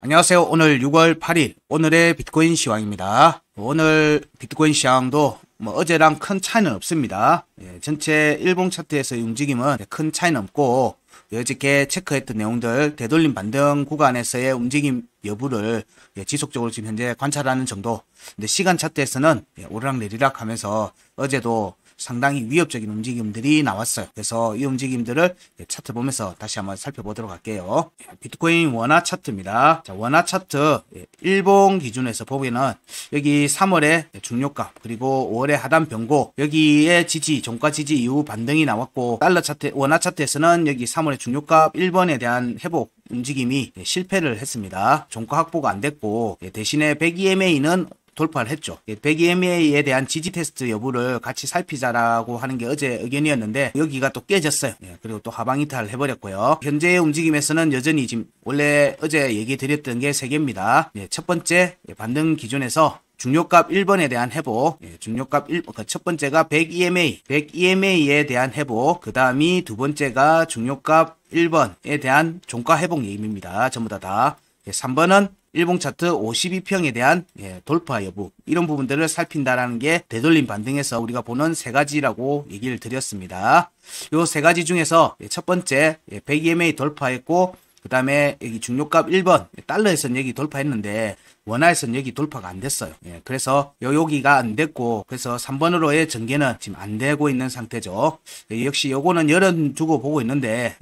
안녕하세요. 오늘 6월 8일 오늘의 비트코인 시황입니다. 오늘 비트코인 시황도 어제랑 큰 차이는 없습니다. 전체 일봉 차트에서의 움직임은 큰 차이는 없고 어저께 체크했던 내용들 되돌림 반등 구간에서의 움직임 여부를 지속적으로 지금 현재 관찰하는 정도. 근데 시간 차트에서는 오르락내리락 하면서 어제도 상당히 위협적인 움직임들이 나왔어요. 그래서 이 움직임들을 차트 보면서 다시 한번 살펴보도록 할게요. 비트코인 원화 차트입니다. 자, 원화 차트 일봉 기준에서 보면은 여기 3월에 중요값 그리고 5월에 하단 변고 여기에 지지 종가 지지 이후 반등이 나왔고 달러 차트 원화 차트에서는 여기 3월에 중요값 1번에 대한 회복 움직임이 실패를 했습니다. 종가 확보가 안 됐고 대신에 100EMA는 돌파를 했죠. 100EMA에 대한 지지 테스트 여부를 같이 살피자라고 하는 게 어제 의견이었는데 여기가 또 깨졌어요. 그리고 또 하방 이탈을 해버렸고요. 현재의 움직임에서는 여전히 지금 원래 어제 얘기 드렸던 게 3개입니다. 첫 번째 반등 기준에서 중요값 1번에 대한 회복, 중요값 1, 첫 번째가 100EMA에 대한 회복, 그 다음이 두 번째가 중요값 1번에 대한 종가 회복 얘기입니다. 전부 다. 3번은 일봉 차트 52평에 대한 돌파 여부 이런 부분들을 살핀다라는 게 되돌림 반등에서 우리가 보는 세 가지라고 얘기를 드렸습니다. 요 세 가지 중에서 첫 번째 100EMA 돌파했고 그 다음에 여기 중요값 1번 달러에서는 여기 돌파했는데 원화에서는 여기 돌파가 안 됐어요. 그래서 여기가 안 됐고 그래서 3번으로의 전개는 지금 안 되고 있는 상태죠. 역시 요거는 열은 두고 보고 있는데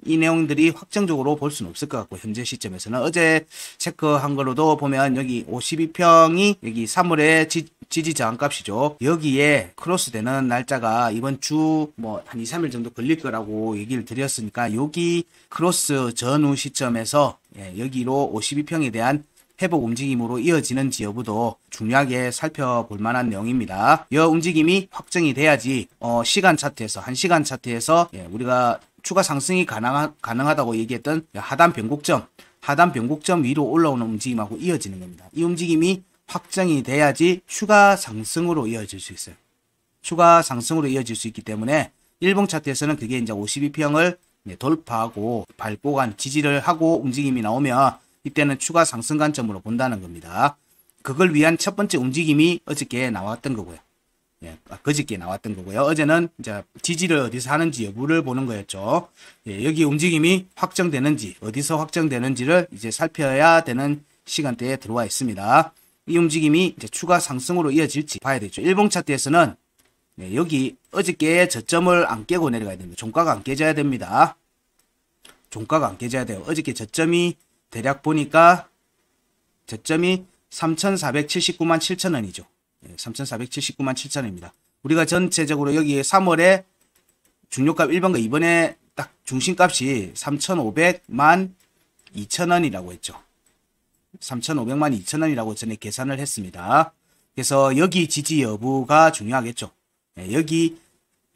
이 내용들이 확정적으로 볼 수는 없을 것 같고 현재 시점에서는 어제 체크한 거로도 보면 여기 52평이 여기 3월에 지지 저항값이죠. 여기에 크로스되는 날짜가 이번 주 한 2, 3일 정도 걸릴 거라고 얘기를 드렸으니까 여기 크로스 전후 시점에서 여기로 52평에 대한 회복 움직임으로 이어지는지 여부도 중요하게 살펴볼 만한 내용입니다. 이 움직임이 확정이 돼야지 시간 차트에서 1시간 차트에서 우리가 추가 상승이 가능하다고 얘기했던 하단 변곡점 위로 올라오는 움직임하고 이어지는 겁니다. 이 움직임이 확정이 돼야지 추가 상승으로 이어질 수 있어요. 추가 상승으로 이어질 수 있기 때문에 일봉 차트에서는 그게 이제 52평을 돌파하고 밟고 간 지지를 하고 움직임이 나오면 이때는 추가 상승 관점으로 본다는 겁니다. 그걸 위한 첫 번째 움직임이 어저께 나왔던 거고요. 그저께 나왔던 거고요. 어제는 이제 지지를 어디서 하는지 여부를 보는 거였죠. 여기 움직임이 확정되는지 어디서 확정되는지를 이제 살펴야 되는 시간대에 들어와 있습니다. 이 움직임이 이제 추가 상승으로 이어질지 봐야 되죠. 일봉 차트에서는 여기 어저께 저점을 안 깨고 내려가야 됩니다. 종가가 안 깨져야 됩니다. 종가가 안 깨져야 돼요. 어저께 저점이 대략 보니까 저점이 3,479만 7천원이죠. 3,479만 7천원입니다. 우리가 전체적으로 여기 3월에 중요값 1번과 이번에 딱 중심값이 3,500만 2천원이라고 했죠. 3,500만 2천원이라고 전에 계산을 했습니다. 그래서 여기 지지 여부가 중요하겠죠. 여기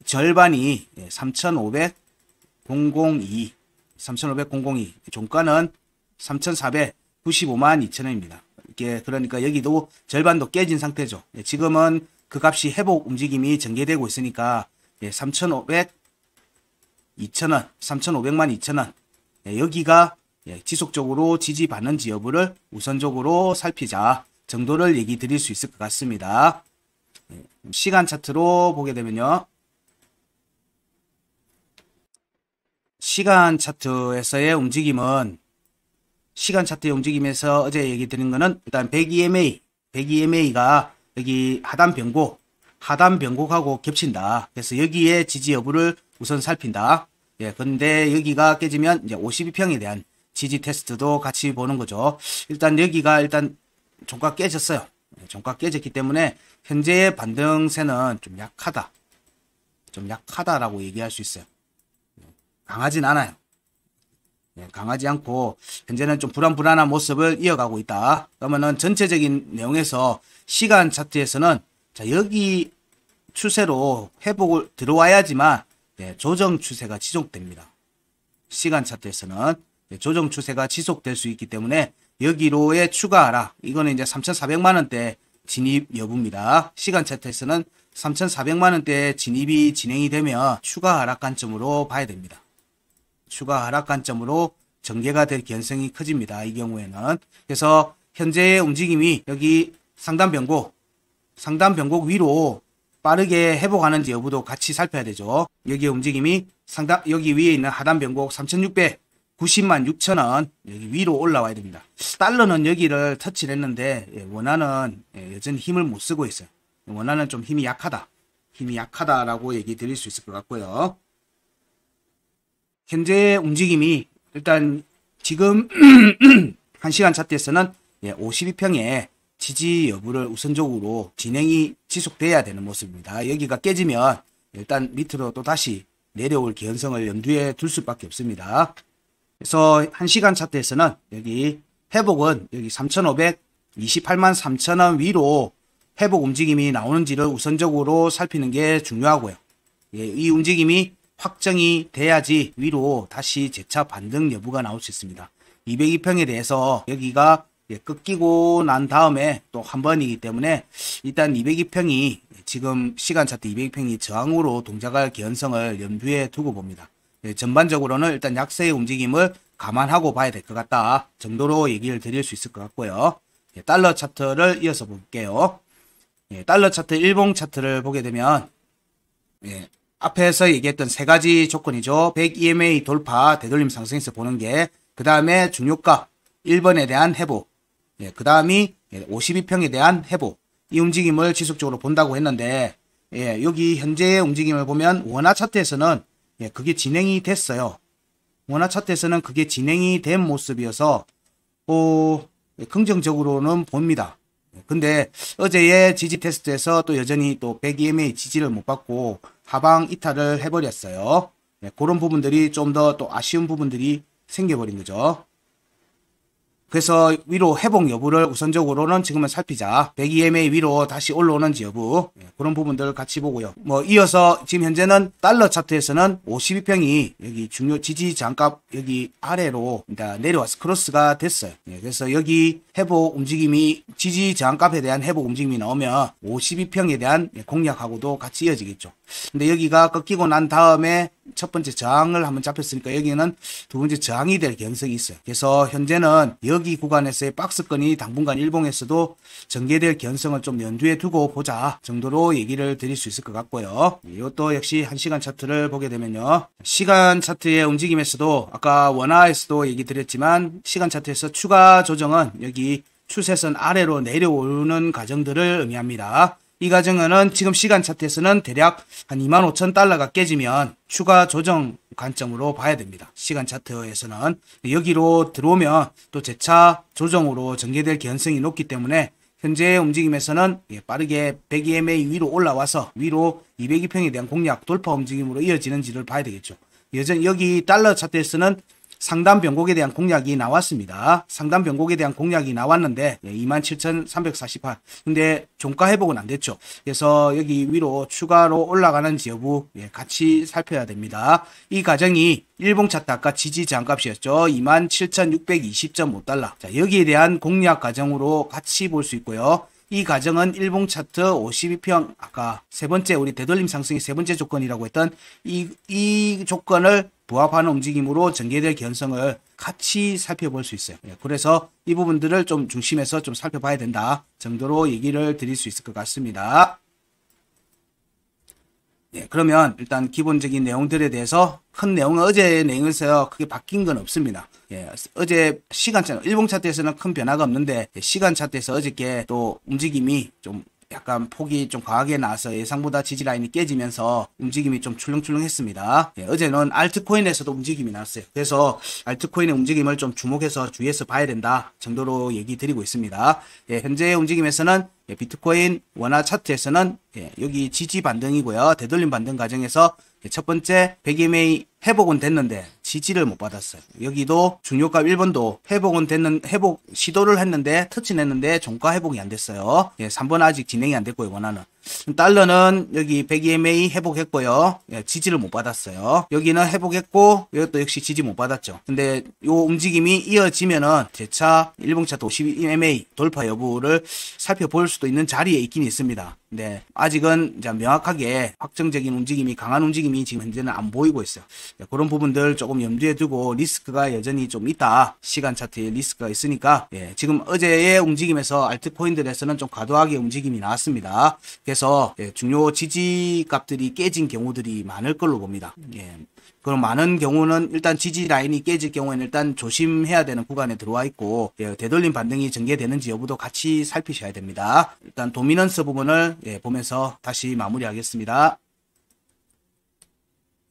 절반이 3,500,002 종가는 3,495만 2천원입니다. 이게 그러니까 여기도 절반도 깨진 상태죠. 지금은 그 값이 회복 움직임이 전개되고 있으니까 3,500, 2천원, 3,500만 2천원 여기가 지속적으로 지지받는지 여부를 우선적으로 살피자 정도를 얘기 드릴 수 있을 것 같습니다. 시간 차트로 보게 되면요. 시간 차트에서의 움직임은 시간 차트의 움직임에서 어제 얘기 드린 거는 일단 100EMA가 여기 하단 변곡하고 겹친다. 그래서 여기에 지지 여부를 우선 살핀다. 근데 여기가 깨지면 이제 52평에 대한 지지 테스트도 같이 보는 거죠. 일단 여기가 종가 깨졌어요. 종가 깨졌기 때문에 현재의 반등세는 좀 약하다라고 얘기할 수 있어요. 강하진 않아요. 강하지 않고 현재는 좀 불안한 모습을 이어가고 있다. 그러면은 전체적인 내용에서 시간 차트에서는 자 여기 추세로 회복을 들어와야지만 조정 추세가 지속됩니다. 시간 차트에서는 조정 추세가 지속될 수 있기 때문에 여기로의 추가 하락 이거는 이제 3,400만원대 진입 여부입니다. 시간 차트에서는 3,400만원대 진입이 진행이 되면 추가 하락 관점으로 봐야 됩니다. 추가 하락 관점으로 전개가 될 가능성이 커집니다. 이 경우에는. 그래서 현재의 움직임이 여기 상단 변곡 위로 빠르게 회복하는지 여부도 같이 살펴야 되죠. 여기의 움직임이 여기 위에 있는 하단 변곡 3690만 6천원 여기 위로 올라와야 됩니다. 달러는 여기를 터치를 했는데 원화는 여전히 힘을 못 쓰고 있어요. 원화는 좀 힘이 약하다라고 얘기 드릴 수 있을 것 같고요. 현재의 움직임이 일단 지금 1시간 차트에서는 52평에 지지 여부를 우선적으로 진행이 지속돼야 되는 모습입니다. 여기가 깨지면 일단 밑으로 또 다시 내려올 개연성을 염두에 둘 수밖에 없습니다. 그래서 1시간 차트에서는 여기 회복은 여기 3,528만 3천원 위로 회복 움직임이 나오는지를 우선적으로 살피는 게 중요하고요. 이 움직임이 확정이 돼야지 위로 다시 재차 반등 여부가 나올 수 있습니다. 202평에 대해서 여기가 꺾이고 난 다음에 또 한 번이기 때문에 일단 202평이 지금 시간 차트 202평이 저항으로 동작할 개연성을 염두에 두고 봅니다. 전반적으로는 일단 약세의 움직임을 감안하고 봐야 될 것 같다 정도로 얘기를 드릴 수 있을 것 같고요. 달러 차트를 이어서 볼게요. 달러 차트 일봉 차트를 보게 되면 앞에서 얘기했던 세 가지 조건이죠. 100 EMA 돌파, 되돌림 상승에서 보는 게, 그 다음에 중요가 1번에 대한 회복, 그 다음이 52평에 대한 회복, 이 움직임을 지속적으로 본다고 했는데, 여기 현재의 움직임을 보면 원화 차트에서는 그게 진행이 됐어요. 원화 차트에서는 그게 진행이 된 모습이어서 긍정적으로는 봅니다. 근데 어제의 지지 테스트에서 또 여전히 또 100 EMA 지지를 못 받고 하방 이탈을 해버렸어요. 그런 부분들이 좀 더 또 아쉬운 부분들이 생겨버린 거죠. 그래서 위로 회복 여부를 우선적으로는 지금은 살피자. 100 EMA 위로 다시 올라오는지 여부, 그런 부분들을 같이 보고요. 이어서 지금 현재는 달러 차트에서는 52평이 여기 중요 지지 저항값 여기 아래로 내려와서 크로스가 됐어요. 그래서 여기 회복 움직임이 지지 저항값에 대한 회복 움직임이 나오면 52평에 대한 공략하고도 같이 이어지겠죠. 근데 여기가 꺾이고 난 다음에 첫 번째 저항을 한번 잡혔으니까 여기는 두 번째 저항이 될 가능성이 있어요. 그래서 현재는 여기 구간에서의 박스권이 당분간 일봉에서도 전개될 가능성을 좀 염두에 두고 보자 정도로 얘기를 드릴 수 있을 것 같고요. 이것도 역시 1시간 차트를 보게 되면요. 시간 차트의 움직임에서도 아까 원화에서도 얘기 드렸지만 시간 차트에서 추가 조정은 여기 추세선 아래로 내려오는 과정들을 의미합니다. 이 과정은 지금 시간 차트에서는 대략 한 25,000달러가 깨지면 추가 조정 관점으로 봐야 됩니다. 시간 차트에서는 여기로 들어오면 또 재차 조정으로 전개될 가능성이 높기 때문에 현재의 움직임에서는 빠르게 100 EMA 위로 올라와서 위로 202평에 대한 공략 돌파 움직임으로 이어지는지를 봐야 되겠죠. 여전히 여기 달러 차트에서는 상단 변곡에 대한 공략이 나왔습니다. 상단 변곡에 대한 공략이 나왔는데 27,348. 근데 종가 회복은 안 됐죠. 그래서 여기 위로 추가로 올라가는지 여부 같이 살펴야 됩니다. 이 과정이 일봉 차트 아까 지지 저항값이었죠. 27,620.5달러. 자, 여기에 대한 공략 과정으로 같이 볼 수 있고요. 이 과정은 일봉 차트 52평 아까 세 번째 우리 되돌림 상승의 세 번째 조건이라고 했던 이 조건을 부합하는 움직임으로 전개될 가능성을 같이 살펴볼 수 있어요. 그래서 이 부분들을 좀 중심에서 좀 살펴봐야 된다 정도로 얘기를 드릴 수 있을 것 같습니다. 그러면 일단 기본적인 내용들에 대해서 큰 내용은 어제의 내용에서 크게 바뀐 건 없습니다. 어제 시간 차트, 일봉 차트에서는 큰 변화가 없는데 시간 차트에서 어저께 또 움직임이 좀 약간 폭이 좀 강하게 나와서 예상보다 지지라인이 깨지면서 움직임이 좀 출렁출렁했습니다. 어제는 알트코인에서도 움직임이 나왔어요. 그래서 알트코인의 움직임을 좀 주목해서 주의해서 봐야 된다 정도로 얘기 드리고 있습니다. 현재의 움직임에서는 비트코인 원화 차트에서는 여기 지지 반등이고요. 되돌림 반등 과정에서 첫 번째 100 EMA 회복은 됐는데 지지를 못 받았어요. 여기도 중요가 1번도 회복 시도를 했는데 터치는 했는데 종가 회복이 안 됐어요. 3번 아직 진행이 안 됐고요. 원화는 달러는 여기 100EMA 회복했고요. 예, 지지를 못 받았어요. 여기는 회복했고 이것도 역시 지지 못 받았죠. 근데 요 움직임이 이어지면은 재차 일봉 차트 52EMA 돌파 여부를 살펴볼 수도 있는 자리에 있긴 있습니다. 네, 아직은 이제 명확하게 확정적인 움직임이, 강한 움직임이 지금 현재는 안 보이고 있어요. 네, 그런 부분들 조금 염두에 두고 리스크가 여전히 좀 있다. 시간 차트에 리스크가 있으니까, 예, 지금 어제의 움직임에서 알트코인들에서는 좀 과도하게 움직임이 나왔습니다. 그래서 예, 중요 지지 값들이 깨진 경우들이 많을 걸로 봅니다. 예. 그럼 많은 경우는 일단 지지 라인이 깨질 경우에는 일단 조심해야 되는 구간에 들어와 있고, 예, 되돌림 반등이 전개되는지 여부도 같이 살피셔야 됩니다. 일단 도미넌스 부분을 예, 보면서 다시 마무리하겠습니다.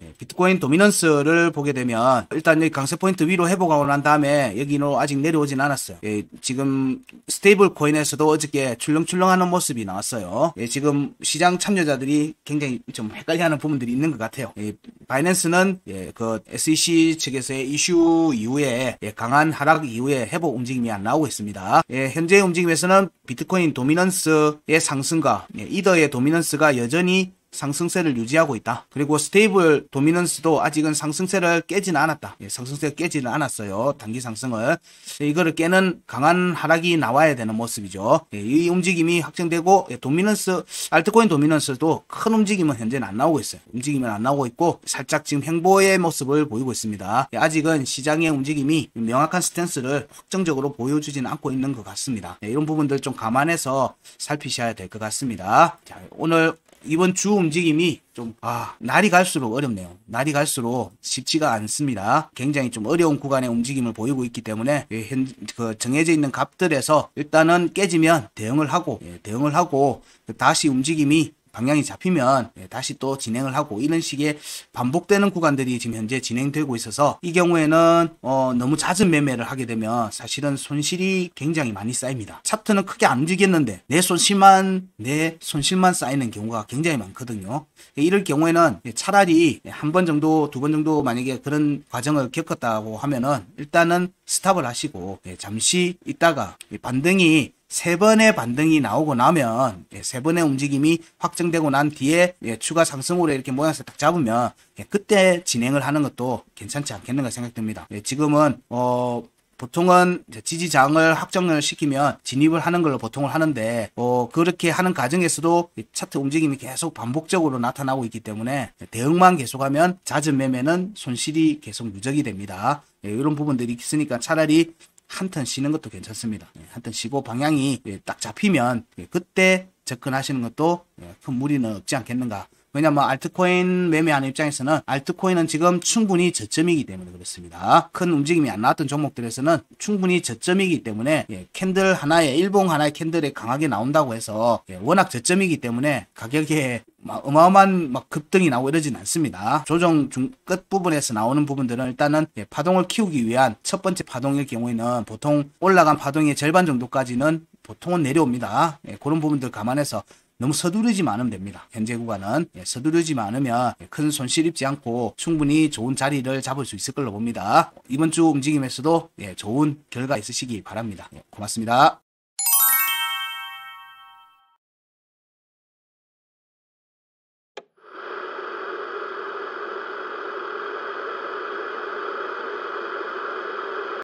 예, 비트코인 도미넌스를 보게 되면 일단 여기 강세 포인트 위로 회복하고 난 다음에 여기는 아직 내려오진 않았어요. 예, 지금 스테이블 코인에서도 어저께 출렁출렁하는 모습이 나왔어요. 예, 지금 시장 참여자들이 굉장히 좀 헷갈려하는 부분들이 있는 것 같아요. 예, 바이낸스는 예, 그 SEC 측에서의 이슈 이후에 예, 강한 하락 이후에 회복 움직임이 안 나오고 있습니다. 예, 현재 움직임에서는 비트코인 도미넌스의 상승과 예, 이더의 도미넌스가 여전히 상승세를 유지하고 있다. 그리고 스테이블 도미넌스도 아직은 상승세를 깨지는 않았다. 예, 상승세가 깨지는 않았어요. 단기 상승을. 예, 이거를 깨는 강한 하락이 나와야 되는 모습이죠. 예, 이 움직임이 확정되고 예, 도미넌스, 알트코인 도미넌스도 큰 움직임은 현재는 안 나오고 있어요. 움직임은 안 나오고 있고 살짝 지금 횡보의 모습을 보이고 있습니다. 예, 아직은 시장의 움직임이 명확한 스탠스를 확정적으로 보여주지는 않고 있는 것 같습니다. 예, 이런 부분들 좀 감안해서 살피셔야 될 것 같습니다. 자, 오늘 이번 주 움직임이 좀 날이 갈수록 어렵네요. 날이 갈수록 쉽지가 않습니다. 굉장히 좀 어려운 구간의 움직임을 보이고 있기 때문에 정해져 있는 값들에서 일단은 깨지면 대응을 하고 다시 움직임이 방향이 잡히면 다시 또 진행을 하고 이런 식의 반복되는 구간들이 지금 현재 진행되고 있어서 이 경우에는 너무 잦은 매매를 하게 되면 사실은 손실이 굉장히 많이 쌓입니다. 차트는 크게 안 움직였는데 내 손실만 쌓이는 경우가 굉장히 많거든요. 이럴 경우에는 차라리 한 번 정도, 두 번 정도 만약에 그런 과정을 겪었다고 하면은 일단은 스탑을 하시고 잠시 있다가 반등이 세 번의 반등이 나오고 나면 세 번의 움직임이 확정되고 난 뒤에 추가 상승으로 이렇게 모양새 딱 잡으면 그때 진행을 하는 것도 괜찮지 않겠는가 생각됩니다. 지금은 보통은 지지장을 확정을 시키면 진입을 하는 걸로 보통을 하는데 그렇게 하는 과정에서도 차트 움직임이 계속 반복적으로 나타나고 있기 때문에 대응만 계속하면 잦은 매매는 손실이 계속 누적이 됩니다. 이런 부분들이 있으니까 차라리 한 턴 쉬는 것도 괜찮습니다. 한 턴 쉬고 방향이 딱 잡히면 그때 접근하시는 것도 큰 무리는 없지 않겠는가. 왜냐면 알트코인 매매하는 입장에서는 알트코인은 지금 충분히 저점이기 때문에 그렇습니다. 큰 움직임이 안 나왔던 종목들에서는 충분히 저점이기 때문에 캔들 하나에 일봉 하나의 캔들에 강하게 나온다고 해서 워낙 저점이기 때문에 가격에 어마어마한 급등이 나오고 이러진 않습니다. 조정 끝 부분에서 나오는 부분들은 일단은 파동을 키우기 위한 첫 번째 파동일 경우에는 보통 올라간 파동의 절반 정도까지는 보통은 내려옵니다. 그런 부분들 감안해서 너무 서두르지만 않으면 됩니다. 현재 구간은 서두르지만 않으면 큰 손실 입지 않고 충분히 좋은 자리를 잡을 수 있을 걸로 봅니다. 이번 주 움직임에서도 좋은 결과 있으시기 바랍니다. 고맙습니다.